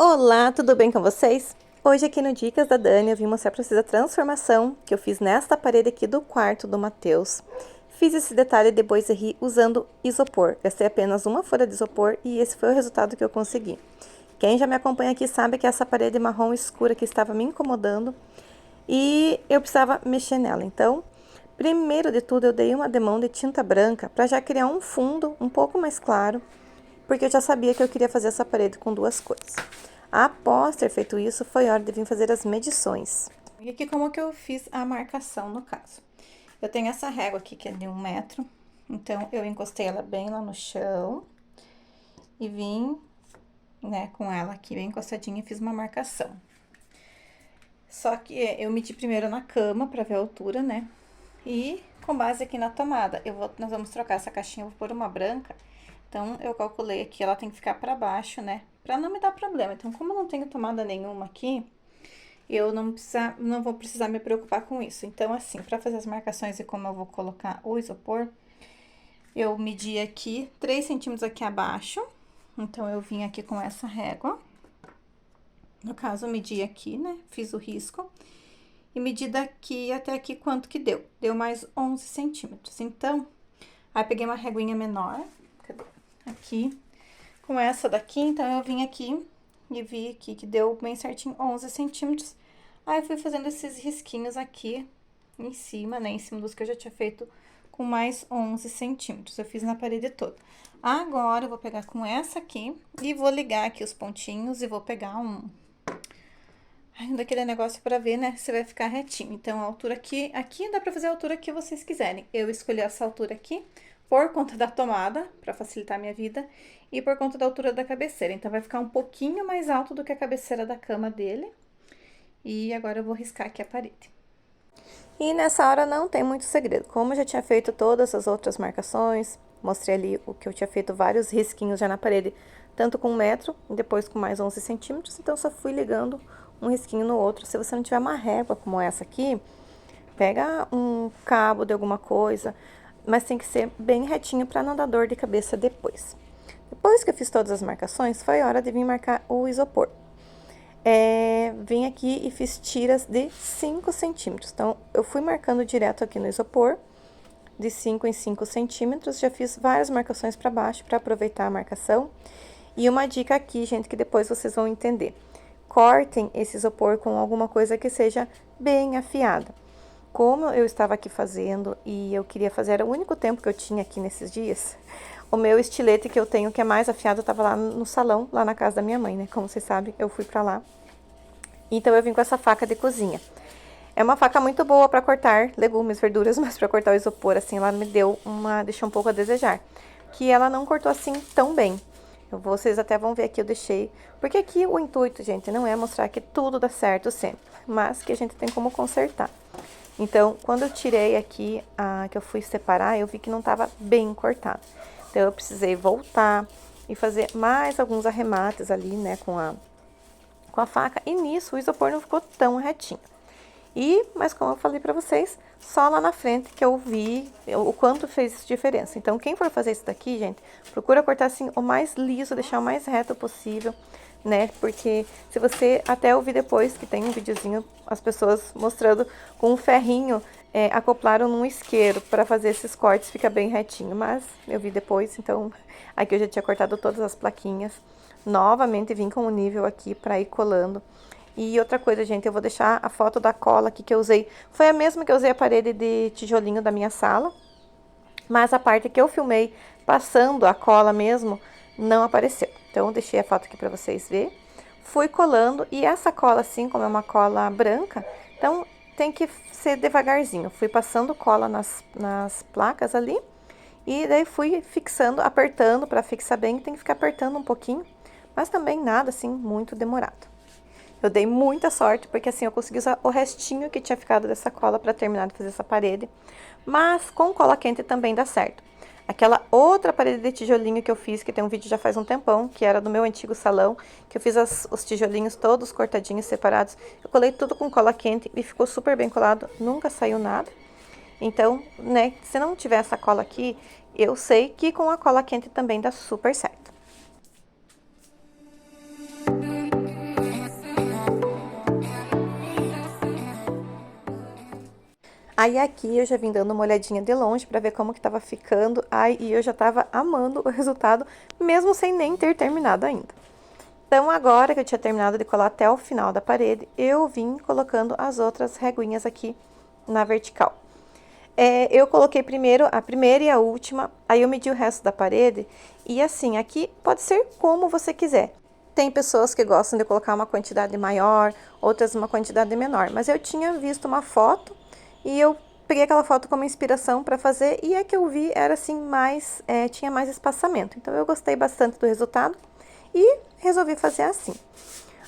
Olá, tudo bem com vocês? Hoje aqui no Dicas da Dani eu vim mostrar para vocês a transformação que eu fiz nesta parede aqui do quarto do Matheus. Fiz esse detalhe de boiserie usando isopor. Gastei apenas uma folha de isopor e esse foi o resultado que eu consegui. Quem já me acompanha aqui sabe que essa parede marrom escura que estava me incomodando e eu precisava mexer nela. Então, primeiro de tudo eu dei uma demão de tinta branca para já criar um fundo um pouco mais claro, porque eu já sabia que eu queria fazer essa parede com duas cores. Após ter feito isso, foi hora de vir fazer as medições. E aqui como que eu fiz a marcação no caso. Eu tenho essa régua aqui que é de 1 metro, então eu encostei ela bem lá no chão e vim, né, com ela aqui bem encostadinha e fiz uma marcação. Só que eu medi primeiro na cama pra ver a altura, né, e com base aqui na tomada. Nós vamos trocar essa caixinha, eu vou pôr uma branca, então eu calculei aqui, ela tem que ficar pra baixo, né, pra não me dar problema. Então, como eu não tenho tomada nenhuma aqui, eu não vou precisar me preocupar com isso. Então, assim, pra fazer as marcações e como eu vou colocar o isopor, eu medi aqui 3 centímetros aqui abaixo. Então, eu vim aqui com essa régua. No caso, eu medi aqui, né, fiz o risco. E medi daqui até aqui quanto que deu. Deu mais 11 centímetros. Então, aí peguei uma reguinha menor, cadê? Aqui. Com essa daqui, então, eu vim aqui e vi aqui que deu bem certinho 11 centímetros. Aí, eu fui fazendo esses risquinhos aqui em cima, né, em cima dos que eu já tinha feito com mais 11 centímetros. Eu fiz na parede toda. Agora, eu vou pegar com essa aqui e vou ligar aqui os pontinhos e vou pegar daquele negócio pra ver, né, se vai ficar retinho. Então, a altura aqui dá pra fazer a altura que vocês quiserem. Eu escolhi essa altura aqui por conta da tomada, pra facilitar a minha vida, e por conta da altura da cabeceira. Então, vai ficar um pouquinho mais alto do que a cabeceira da cama dele. E agora eu vou riscar aqui a parede. E nessa hora não tem muito segredo. Como eu já tinha feito todas as outras marcações, mostrei ali o que eu tinha feito, vários risquinhos já na parede, tanto com 1 metro, e depois com mais 11 centímetros, então só fui ligando um risquinho no outro. Se você não tiver uma régua como essa aqui, pega um cabo de alguma coisa, mas tem que ser bem retinho para não dar dor de cabeça depois. Depois que eu fiz todas as marcações, foi hora de vir marcar o isopor. Vim aqui e fiz tiras de 5 centímetros. Então, eu fui marcando direto aqui no isopor, de 5 em 5 centímetros. Já fiz várias marcações para baixo para aproveitar a marcação. E uma dica aqui, gente, que depois vocês vão entender. Cortem esse isopor com alguma coisa que seja bem afiada. Como eu estava aqui fazendo e eu queria fazer, era o único tempo que eu tinha aqui nesses dias, o meu estilete que eu tenho, que é mais afiado, estava lá no salão, lá na casa da minha mãe, né? Como vocês sabem, eu fui pra lá. Então, eu vim com essa faca de cozinha. É uma faca muito boa para cortar legumes, verduras, mas para cortar o isopor, assim, ela me deixou um pouco a desejar. Que ela não cortou assim tão bem. Vocês até vão ver aqui, eu deixei. Porque aqui o intuito, gente, não é mostrar que tudo dá certo sempre, mas que a gente tem como consertar. Então, quando eu tirei aqui, que eu fui separar, eu vi que não estava bem cortado. Então, eu precisei voltar e fazer mais alguns arremates ali, né, com a faca. E nisso, o isopor não ficou tão retinho. Mas como eu falei pra vocês, só lá na frente que eu vi o quanto fez diferença. Então, quem for fazer isso daqui, gente, procura cortar assim o mais liso, deixar o mais reto possível, né? Porque se você até ouvir depois, que tem um videozinho, as pessoas mostrando com um ferrinho, acoplaram num isqueiro para fazer esses cortes, fica bem retinho. Mas eu vi depois, então aqui eu já tinha cortado todas as plaquinhas. Novamente vim com o nível aqui para ir colando. E outra coisa, gente, eu vou deixar a foto da cola aqui que eu usei. Foi a mesma que eu usei a parede de tijolinho da minha sala. Mas a parte que eu filmei passando a cola mesmo, não apareceu. Então, eu deixei a foto aqui pra vocês verem. Fui colando e essa cola, assim, como é uma cola branca, então tem que ser devagarzinho. Fui passando cola nas placas ali. E daí fui fixando, apertando pra fixar bem. Tem que ficar apertando um pouquinho, mas também nada, assim, muito demorado. Eu dei muita sorte, porque assim, eu consegui usar o restinho que tinha ficado dessa cola para terminar de fazer essa parede. Mas com cola quente também dá certo. Aquela outra parede de tijolinho que eu fiz, que tem um vídeo já faz um tempão, que era do meu antigo salão, que eu fiz os tijolinhos todos cortadinhos, separados. Eu colei tudo com cola quente e ficou super bem colado, nunca saiu nada. Então, né, se não tiver essa cola aqui, eu sei que com a cola quente também dá super certo. Aí aqui eu já vim dando uma olhadinha de longe pra ver como que tava ficando. Ai, e eu já tava amando o resultado, mesmo sem nem ter terminado ainda. Então, agora que eu tinha terminado de colar até o final da parede, eu vim colocando as outras reguinhas aqui na vertical. Eu coloquei primeiro a primeira e a última, aí eu medi o resto da parede, e assim, aqui pode ser como você quiser. Tem pessoas que gostam de colocar uma quantidade maior, outras uma quantidade menor, mas eu tinha visto uma foto e eu peguei aquela foto como inspiração para fazer, e a que eu vi era assim, tinha mais espaçamento. Então, eu gostei bastante do resultado e resolvi fazer assim.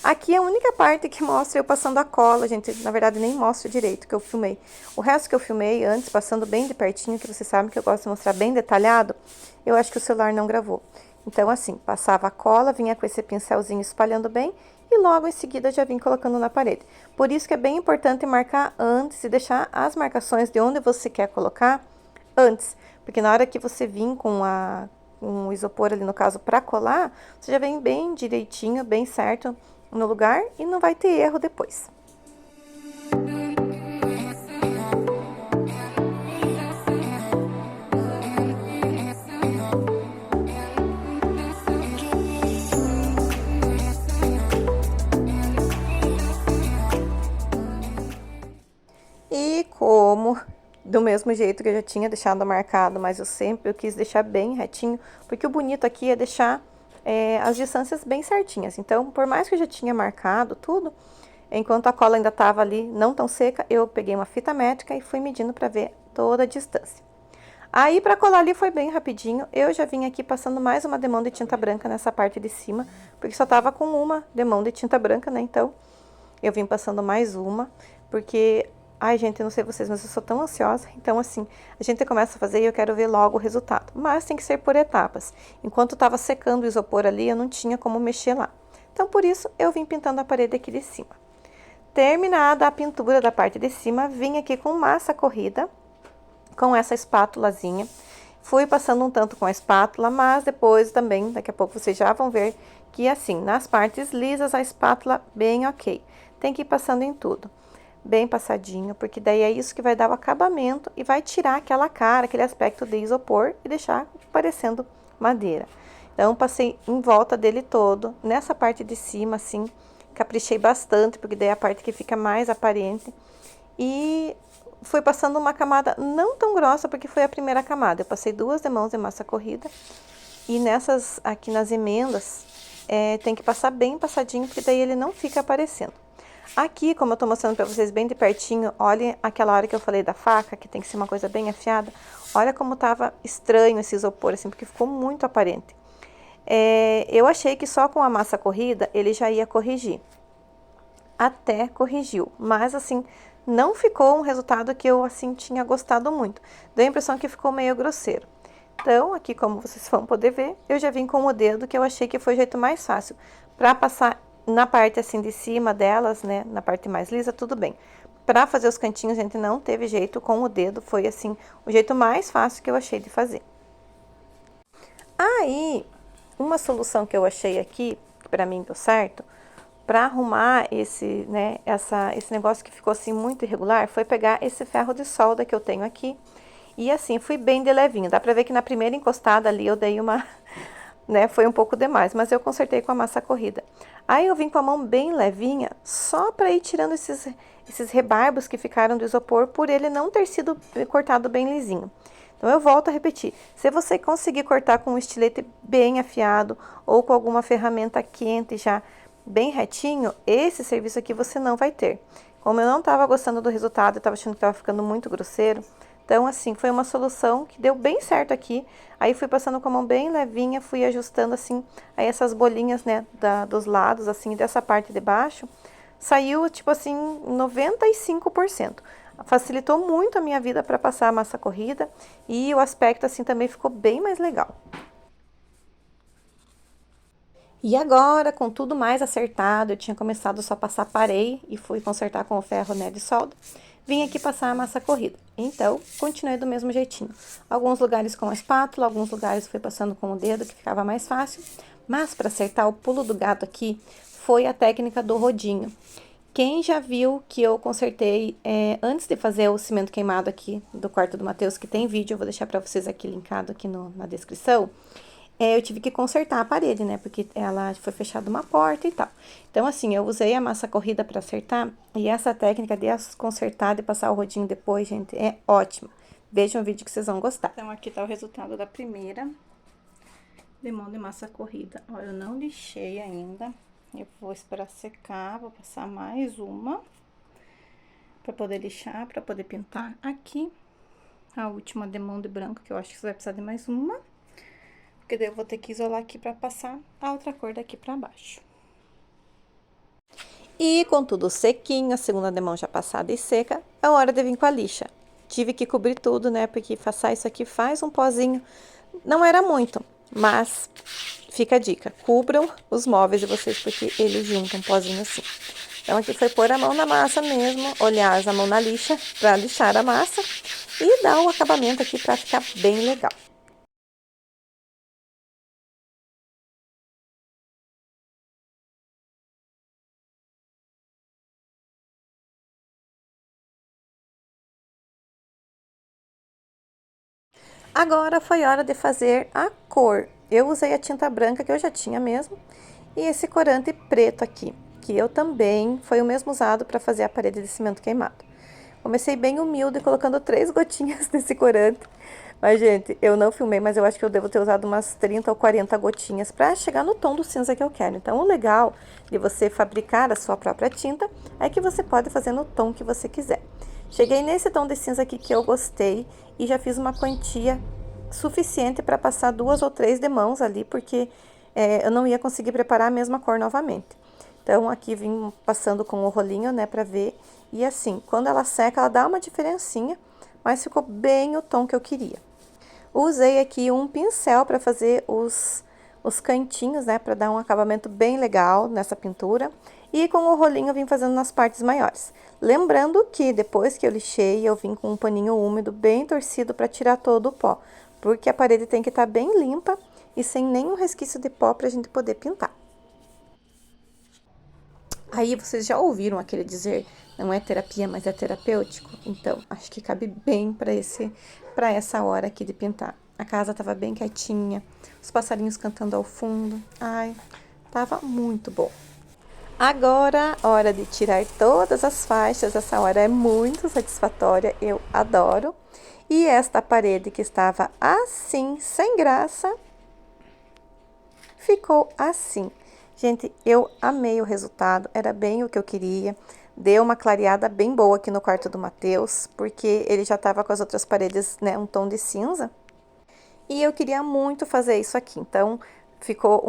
Aqui é a única parte que mostra eu passando a cola, gente, na verdade nem mostra direito que eu filmei. O resto que eu filmei antes, passando bem de pertinho, que vocês sabem que eu gosto de mostrar bem detalhado, eu acho que o celular não gravou. Então assim, passava a cola, vinha com esse pincelzinho espalhando bem e logo em seguida já vim colocando na parede. Por isso que é bem importante marcar antes e deixar as marcações de onde você quer colocar antes, porque na hora que você vir com o isopor ali no caso para colar, você já vem bem direitinho, bem certo no lugar e não vai ter erro depois. E como do mesmo jeito que eu já tinha deixado marcado, mas eu quis deixar bem retinho, porque o bonito aqui é deixar as distâncias bem certinhas. Então, por mais que eu já tinha marcado tudo, enquanto a cola ainda estava ali não tão seca, eu peguei uma fita métrica e fui medindo para ver toda a distância. Aí, para colar ali foi bem rapidinho, eu já vim aqui passando mais uma demão de tinta branca nessa parte de cima, porque só tava com uma demão de tinta branca, né? Então, eu vim passando mais uma, porque ai, gente, eu não sei vocês, mas eu sou tão ansiosa. Então, assim, a gente começa a fazer e eu quero ver logo o resultado. Mas tem que ser por etapas. Enquanto estava secando o isopor ali, eu não tinha como mexer lá. Então, por isso, eu vim pintando a parede aqui de cima. Terminada a pintura da parte de cima, vim aqui com massa corrida, com essa espátulazinha. Fui passando um tanto com a espátula, mas depois também, daqui a pouco vocês já vão ver que assim, nas partes lisas, a espátula bem ok. Tem que ir passando em tudo. Bem passadinho, porque daí é isso que vai dar o acabamento e vai tirar aquela cara, aquele aspecto de isopor e deixar parecendo madeira. Então, passei em volta dele todo, nessa parte de cima, assim, caprichei bastante, porque daí é a parte que fica mais aparente. E fui passando uma camada não tão grossa, porque foi a primeira camada. Eu passei 2 demãos de massa corrida e nessas, aqui nas emendas, tem que passar bem passadinho, porque daí ele não fica aparecendo. Aqui, como eu tô mostrando pra vocês bem de pertinho, olhem aquela hora que eu falei da faca, que tem que ser uma coisa bem afiada. Olha como tava estranho esse isopor, assim, porque ficou muito aparente. Eu achei que só com a massa corrida ele já ia corrigir. Até corrigiu, mas assim, não ficou um resultado que eu, assim, tinha gostado muito. Deu a impressão que ficou meio grosseiro. Então, aqui, como vocês vão poder ver, eu já vim com o dedo, que eu achei que foi o jeito mais fácil. Pra passar na parte, assim, de cima delas, né, na parte mais lisa, tudo bem. Pra fazer os cantinhos, gente, não teve jeito, com o dedo foi, assim, o jeito mais fácil que eu achei de fazer. Aí, uma solução que eu achei aqui, que pra mim deu certo, pra arrumar esse negócio que ficou, assim, muito irregular, foi pegar esse ferro de solda que eu tenho aqui. E assim, fui bem de levinho. Dá pra ver que na primeira encostada ali eu dei uma, né, foi um pouco demais, mas eu consertei com a massa corrida. Aí eu vim com a mão bem levinha, só pra ir tirando esses rebarbos que ficaram do isopor, por ele não ter sido cortado bem lisinho. Então eu volto a repetir, se você conseguir cortar com um estilete bem afiado, ou com alguma ferramenta quente já bem retinho, esse serviço aqui você não vai ter. Como eu não tava gostando do resultado, eu tava achando que tava ficando muito grosseiro, então, assim, foi uma solução que deu bem certo aqui. Aí, fui passando com a mão bem levinha, fui ajustando, assim, aí essas bolinhas, né, dos lados, assim, dessa parte de baixo. Saiu, tipo assim, 95%. Facilitou muito a minha vida para passar a massa corrida. E o aspecto, assim, também ficou bem mais legal. E agora, com tudo mais acertado, eu tinha começado só a passar, parei e fui consertar com o ferro, né, de solda. Vim aqui passar a massa corrida. Então, continuei do mesmo jeitinho. Alguns lugares com a espátula, alguns lugares fui passando com o dedo, que ficava mais fácil. Mas, para acertar o pulo do gato aqui, foi a técnica do rodinho. Quem já viu que eu consertei antes de fazer o cimento queimado aqui do quarto do Matheus, que tem vídeo, eu vou deixar pra vocês aqui linkado aqui na descrição. Eu tive que consertar a parede, né? Porque ela foi fechada uma porta e tal. Então, assim, eu usei a massa corrida pra acertar. E essa técnica de consertar, de passar o rodinho depois, gente, é ótima. Vejam o vídeo que vocês vão gostar. Então, aqui tá o resultado da primeira demão de massa corrida. Ó, eu não lixei ainda. Eu vou esperar secar, vou passar mais uma pra poder lixar, pra poder pintar aqui. A última demão de branco, que eu acho que você vai precisar de mais uma. Porque daí eu vou ter que isolar aqui pra passar a outra cor daqui pra baixo. E com tudo sequinho, a segunda demão já passada e seca, é hora de vir com a lixa. Tive que cobrir tudo, né, porque passar isso aqui faz um pozinho. Não era muito, mas fica a dica, cubram os móveis de vocês, porque eles juntam um pozinho assim. Então, aqui foi pôr a mão na massa mesmo, aliás, a mão na lixa, pra lixar a massa e dar o acabamento aqui pra ficar bem legal. Agora foi hora de fazer a cor. Eu usei a tinta branca que eu já tinha mesmo e esse corante preto aqui, que eu também foi o mesmo usado para fazer a parede de cimento queimado. Comecei bem humilde, colocando 3 gotinhas desse corante. Mas, gente, eu não filmei, mas eu acho que eu devo ter usado umas 30 ou 40 gotinhas para chegar no tom do cinza que eu quero. Então, o legal de você fabricar a sua própria tinta é que você pode fazer no tom que você quiser. Cheguei nesse tom de cinza aqui que eu gostei e já fiz uma quantia suficiente para passar 2 ou 3 demãos ali, porque eu não ia conseguir preparar a mesma cor novamente. Então, aqui vim passando com o rolinho, né, pra ver. E assim, quando ela seca, ela dá uma diferencinha, mas ficou bem o tom que eu queria. Usei aqui um pincel pra fazer os cantinhos, né, pra dar um acabamento bem legal nessa pintura. E com o rolinho eu vim fazendo nas partes maiores. Lembrando que depois que eu lixei, eu vim com um paninho úmido bem torcido pra tirar todo o pó. Porque a parede tem que estar bem limpa e sem nenhum resquício de pó pra gente poder pintar. Aí vocês já ouviram aquele dizer, não é terapia, mas é terapêutico? Então, acho que cabe bem para essa hora aqui de pintar. A casa tava bem quietinha, os passarinhos cantando ao fundo. Ai, tava muito bom. Agora, hora de tirar todas as faixas. Essa hora é muito satisfatória, eu adoro. E esta parede que estava assim, sem graça, ficou assim. Gente, eu amei o resultado, era bem o que eu queria. Deu uma clareada bem boa aqui no quarto do Matheus, porque ele já tava com as outras paredes, né, um tom de cinza. E eu queria muito fazer isso aqui, então ficou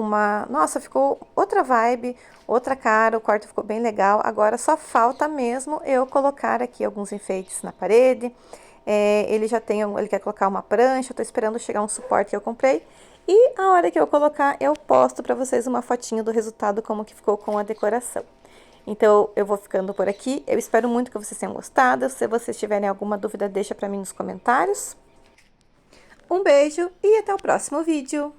nossa, ficou outra vibe, outra cara, o quarto ficou bem legal. Agora só falta mesmo eu colocar aqui alguns enfeites na parede. Ele quer colocar uma prancha, eu tô esperando chegar um suporte que eu comprei. E a hora que eu colocar, eu posto pra vocês uma fotinha do resultado, como que ficou com a decoração. Então, eu vou ficando por aqui. Eu espero muito que vocês tenham gostado. Se vocês tiverem alguma dúvida, deixa pra mim nos comentários. Um beijo e até o próximo vídeo.